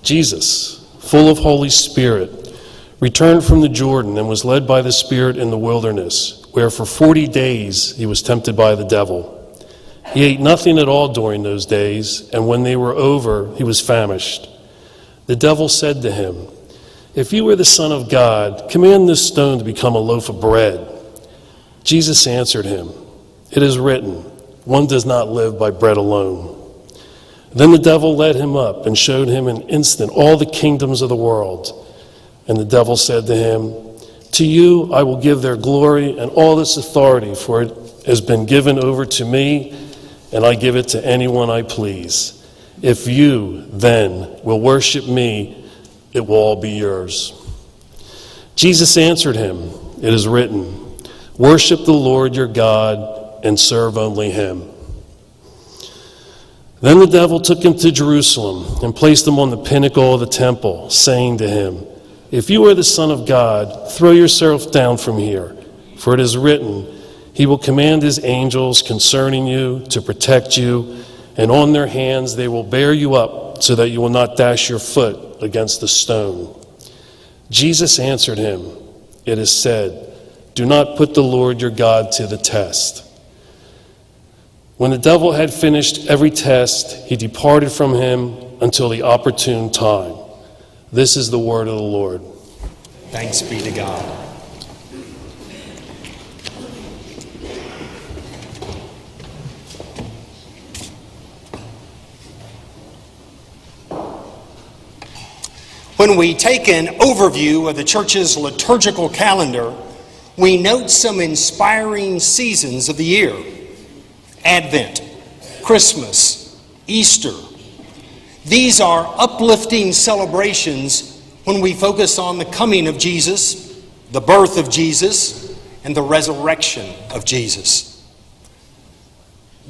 Jesus, full of Holy Spirit, returned from the Jordan and was led by the Spirit in the wilderness, where for 40 days he was tempted by the devil. He ate nothing at all during those days, and when they were over, he was famished. The devil said to him, "If you are the Son of God, command this stone to become a loaf of bread." Jesus answered him, "It is written, one does not live by bread alone." Then the devil led him up and showed him in an instant all the kingdoms of the world. And the devil said to him, "To you I will give their glory and all this authority, for it has been given over to me, and I give it to anyone I please. If you, then, will worship me, it will all be yours." Jesus answered him, "It is written, worship the Lord your God and serve only him." Then the devil took him to Jerusalem and placed him on the pinnacle of the temple, saying to him, "If you are the Son of God, throw yourself down from here, for it is written, he will command his angels concerning you to protect you, and on their hands they will bear you up so that you will not dash your foot against a stone." Jesus answered him, "It is said, do not put the Lord your God to the test." When the devil had finished every test, he departed from him until the opportune time. This is the word of the Lord. Thanks be to God. When we take an overview of the church's liturgical calendar, we note some inspiring seasons of the year. Advent, Christmas, Easter. These are uplifting celebrations when we focus on the coming of Jesus, the birth of Jesus, and the resurrection of Jesus.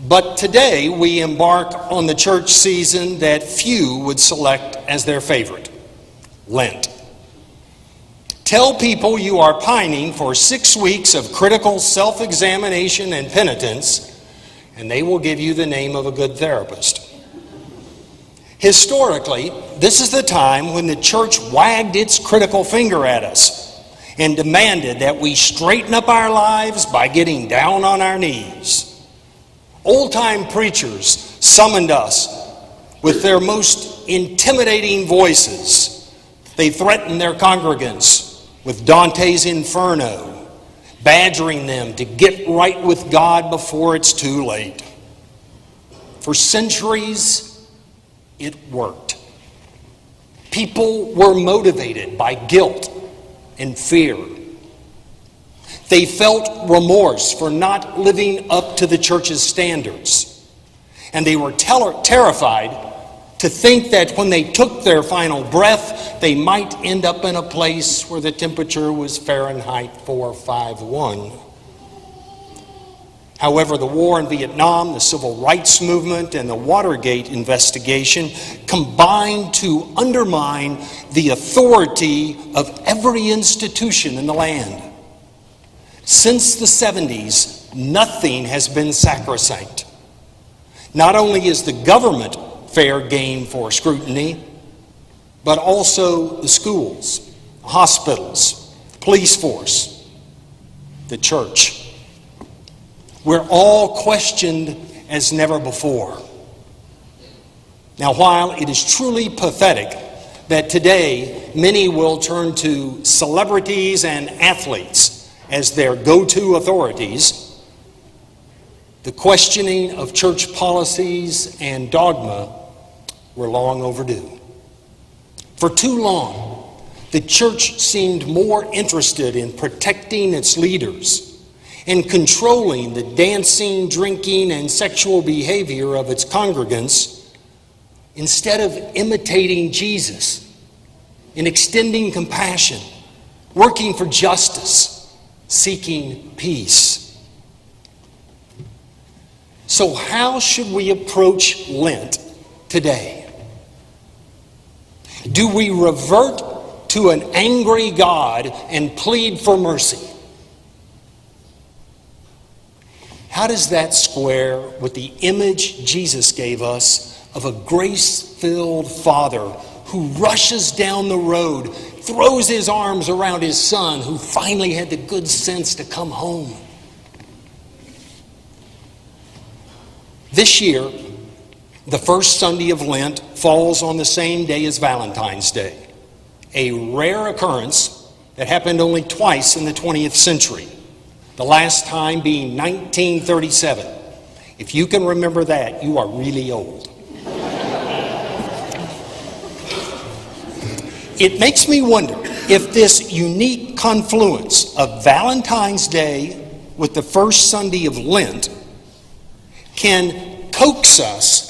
But today we embark on the church season that few would select as their favorite, Lent. Tell people you are pining for 6 weeks of critical self-examination and penitence, and they will give you the name of a good therapist. Historically, this is the time when the church wagged its critical finger at us and demanded that we straighten up our lives by getting down on our knees. Old-time preachers summoned us with their most intimidating voices. They threatened their congregants with Dante's Inferno, badgering them to get right with God before it's too late. For centuries, it worked. People were motivated by guilt and fear. They felt remorse for not living up to the church's standards. And they were terrified to think that when they took their final breath, they might end up in a place where the temperature was Fahrenheit 451. However, the war in Vietnam, the civil rights movement, and the Watergate investigation combined to undermine the authority of every institution in the land. Since the 70s, nothing has been sacrosanct. Not only is the government fair game for scrutiny, but also the schools, hospitals, police force, the church. We're all questioned as never before. Now, while it is truly pathetic that today many will turn to celebrities and athletes as their go-to authorities, the questioning of church policies and dogma were long overdue. For too long, the church seemed more interested in protecting its leaders and controlling the dancing, drinking, and sexual behavior of its congregants instead of imitating Jesus in extending compassion, working for justice, seeking peace. So how should we approach Lent today? Do we revert to an angry God and plead for mercy? How does that square with the image Jesus gave us of a grace-filled father who rushes down the road, throws his arms around his son who finally had the good sense to come home. This year, the first Sunday of Lent falls on the same day as Valentine's Day, a rare occurrence that happened only twice in the 20th century, the last time being 1937. If you can remember that, you are really old. It makes me wonder if this unique confluence of Valentine's Day with the first Sunday of Lent can coax us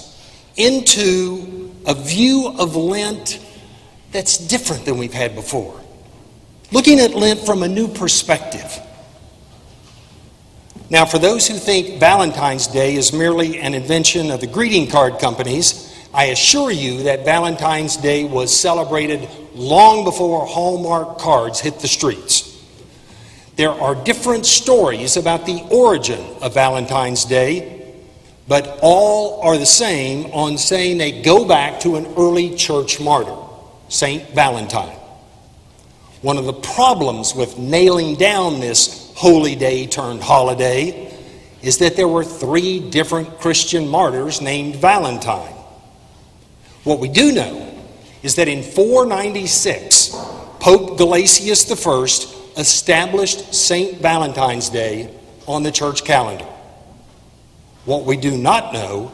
into a view of Lent that's different than we've had before. Looking at Lent from a new perspective. Now, for those who think Valentine's Day is merely an invention of the greeting card companies, I assure you that Valentine's Day was celebrated long before Hallmark cards hit the streets. There are different stories about the origin of Valentine's Day, but all are the same on saying they go back to an early church martyr, Saint Valentine. One of the problems with nailing down this holy day turned holiday is that there were 3 different Christian martyrs named Valentine. What we do know is that in 496, Pope Gelasius I established St. Valentine's Day on the church calendar. What we do not know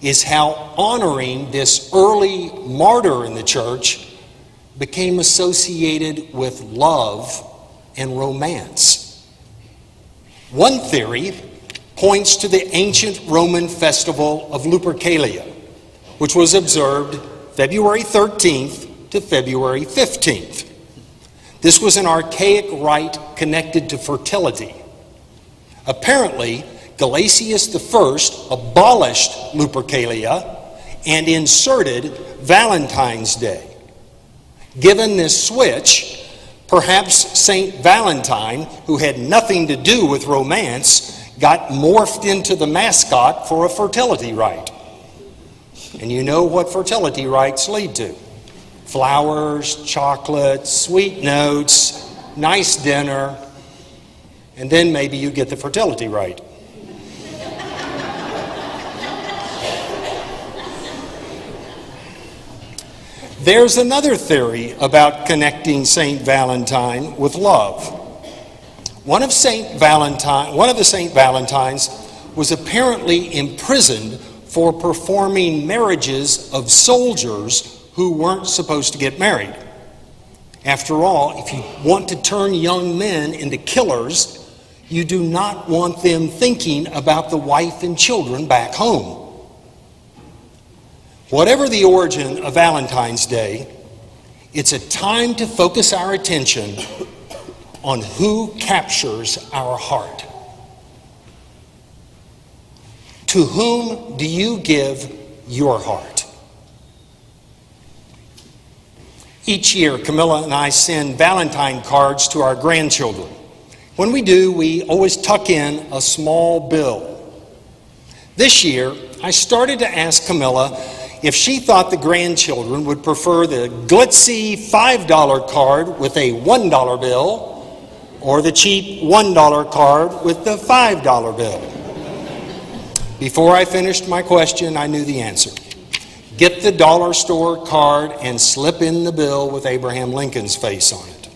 is how honoring this early martyr in the church became associated with love and romance. One theory points to the ancient Roman festival of Lupercalia, which was observed February 13th to February 15th. This was an archaic rite connected to fertility. Apparently, Gelasius I abolished Lupercalia and inserted Valentine's Day. Given this switch, perhaps St. Valentine, who had nothing to do with romance, got morphed into the mascot for a fertility rite. And you know what fertility rites lead to. Flowers, chocolate, sweet notes, nice dinner, and then maybe you get the fertility rite. There's another theory about connecting St. Valentine with love. One of the St. Valentines was apparently imprisoned for performing marriages of soldiers who weren't supposed to get married. After all, if you want to turn young men into killers, you do not want them thinking about the wife and children back home. Whatever the origin of Valentine's Day, it's a time to focus our attention on who captures our heart. To whom do you give your heart? Each year, Camilla and I send Valentine cards to our grandchildren. When we do, we always tuck in a small bill. This year, I started to ask Camilla if she thought the grandchildren would prefer the glitzy $5 card with a $1 bill or the cheap $1 card with the $5 bill. Before I finished my question, I knew the answer. Get the dollar store card and slip in the bill with Abraham Lincoln's face on it.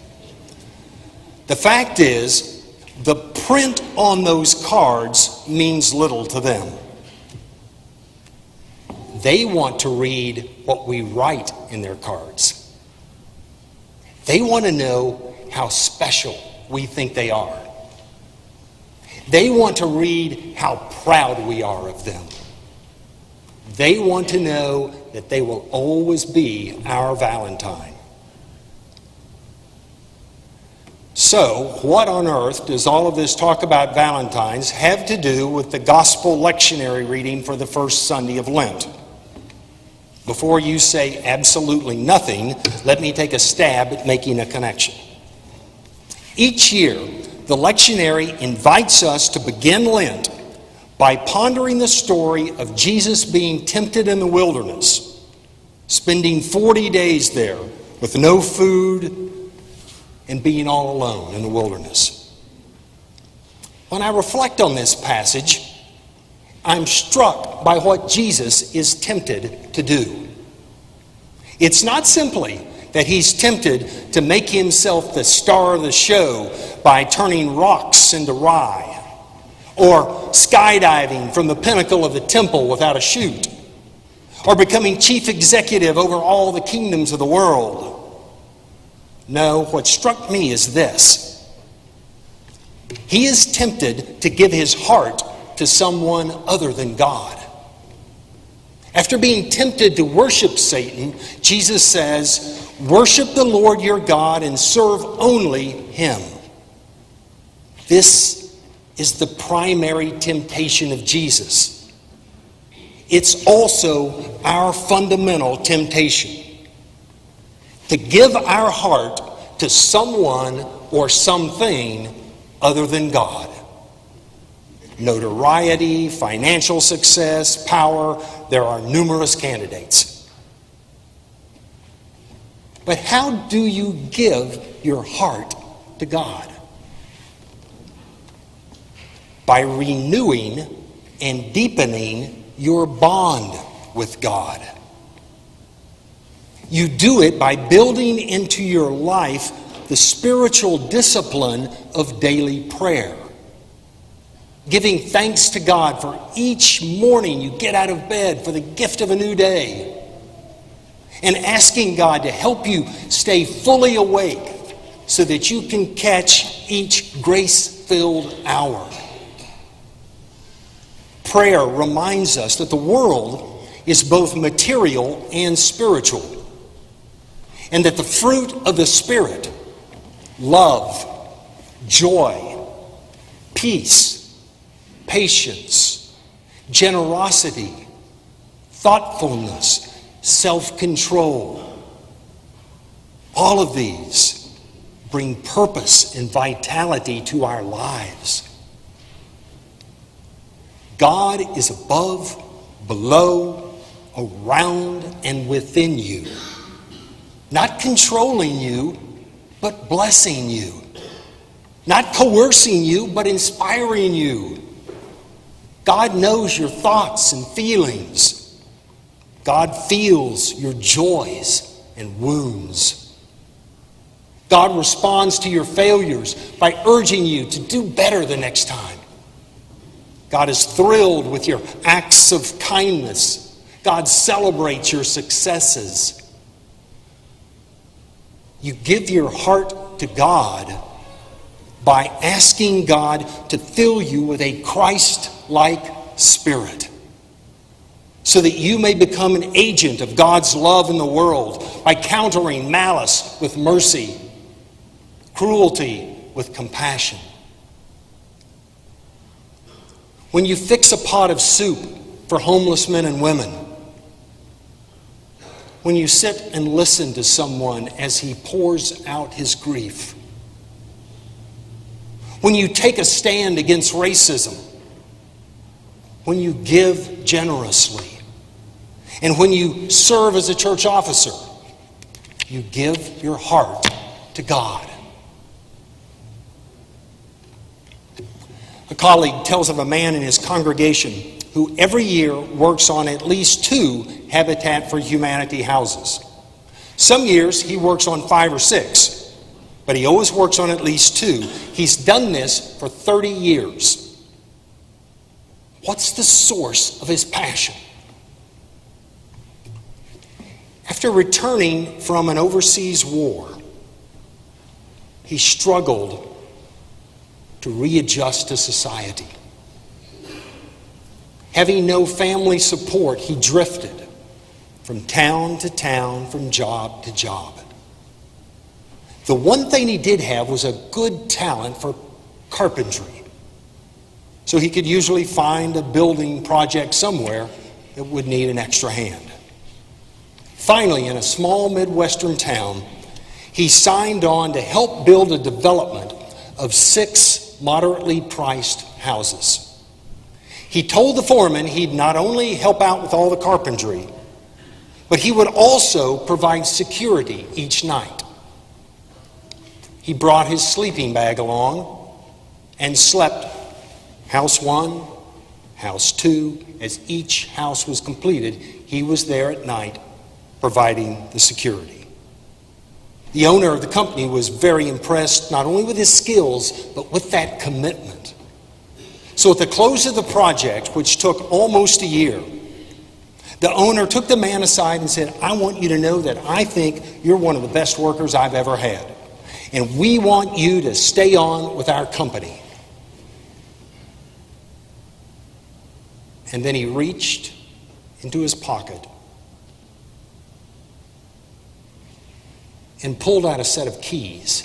The fact is, the print on those cards means little to them. They want to read what we write in their cards. They want to know how special we think they are. They want to read how proud we are of them. They want to know that they will always be our Valentine. So, what on earth does all of this talk about Valentines have to do with the gospel lectionary reading for the first Sunday of Lent? Before you say absolutely nothing, let me take a stab at making a connection. Each year, the lectionary invites us to begin Lent by pondering the story of Jesus being tempted in the wilderness, spending 40 days there with no food and being all alone in the wilderness. When I reflect on this passage, I'm struck by what Jesus is tempted to do. It's not simply that he's tempted to make himself the star of the show by turning rocks into rye, or skydiving from the pinnacle of the temple without a chute, or becoming chief executive over all the kingdoms of the world. No, what struck me is this. He is tempted to give his heart to someone other than God. After being tempted to worship Satan, Jesus says, "Worship the Lord your God and serve only him." This is the primary temptation of Jesus. It's also our fundamental temptation, to give our heart to someone or something other than God. Notoriety, financial success, power, there are numerous candidates. But how do you give your heart to God? By renewing and deepening your bond with God. You do it by building into your life the spiritual discipline of daily prayer. Giving thanks to God for each morning you get out of bed for the gift of a new day. And asking God to help you stay fully awake so that you can catch each grace-filled hour. Prayer reminds us that the world is both material and spiritual, and that the fruit of the Spirit, love, joy, peace, patience, generosity, thoughtfulness, self-control, all of these bring purpose and vitality to our lives. God is above, below, around, and within you. Not controlling you, but blessing you. Not coercing you, but inspiring you. God knows your thoughts and feelings. God feels your joys and wounds. God responds to your failures by urging you to do better the next time. God is thrilled with your acts of kindness. God celebrates your successes. You give your heart to God by asking God to fill you with a Christ-like spirit, so that you may become an agent of God's love in the world by countering malice with mercy, cruelty with compassion. When you fix a pot of soup for homeless men and women, when you sit and listen to someone as he pours out his grief, when you take a stand against racism, when you give generously, and when you serve as a church officer, you give your heart to God. A colleague tells of a man in his congregation who every year works on at least 2 Habitat for Humanity houses. Some years he works on 5 or 6, but he always works on at least 2. He's done this for 30 years. What's the source of his passion? After returning from an overseas war, he struggled to readjust to society. Having no family support, he drifted from town to town, from job to job. The one thing he did have was a good talent for carpentry. So he could usually find a building project somewhere that would need an extra hand. Finally, in a small Midwestern town, he signed on to help build a development of 6 moderately priced houses. He told the foreman he'd not only help out with all the carpentry, but he would also provide security each night. He brought his sleeping bag along and slept house 1, house 2. As each house was completed, he was there at night providing the security. The owner of the company was very impressed not only with his skills, but with that commitment. So at the close of the project, which took almost a year, the owner took the man aside and said, "I want you to know that I think you're one of the best workers I've ever had. And we want you to stay on with our company." And then he reached into his pocket and pulled out a set of keys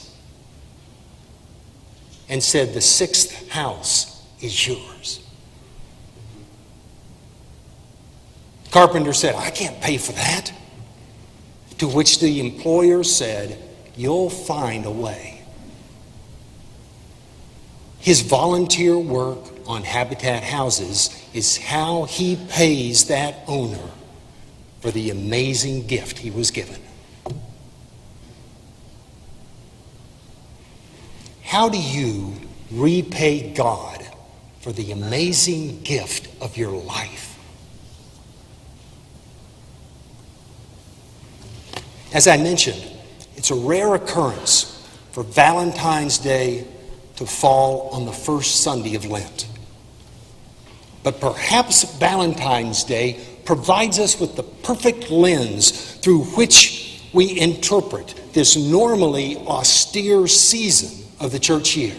and said, "The 6th house is yours." The carpenter said, "I can't pay for that." To which the employer said, "You'll find a way." His volunteer work on Habitat houses is how he pays that owner for the amazing gift he was given. How do you repay God for the amazing gift of your life? As I mentioned, it's a rare occurrence for Valentine's Day to fall on the first Sunday of Lent. But perhaps Valentine's Day provides us with the perfect lens through which we interpret this normally austere season of the church year.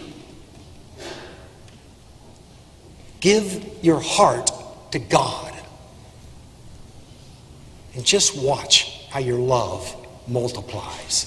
Give your heart to God and just watch how your love multiplies.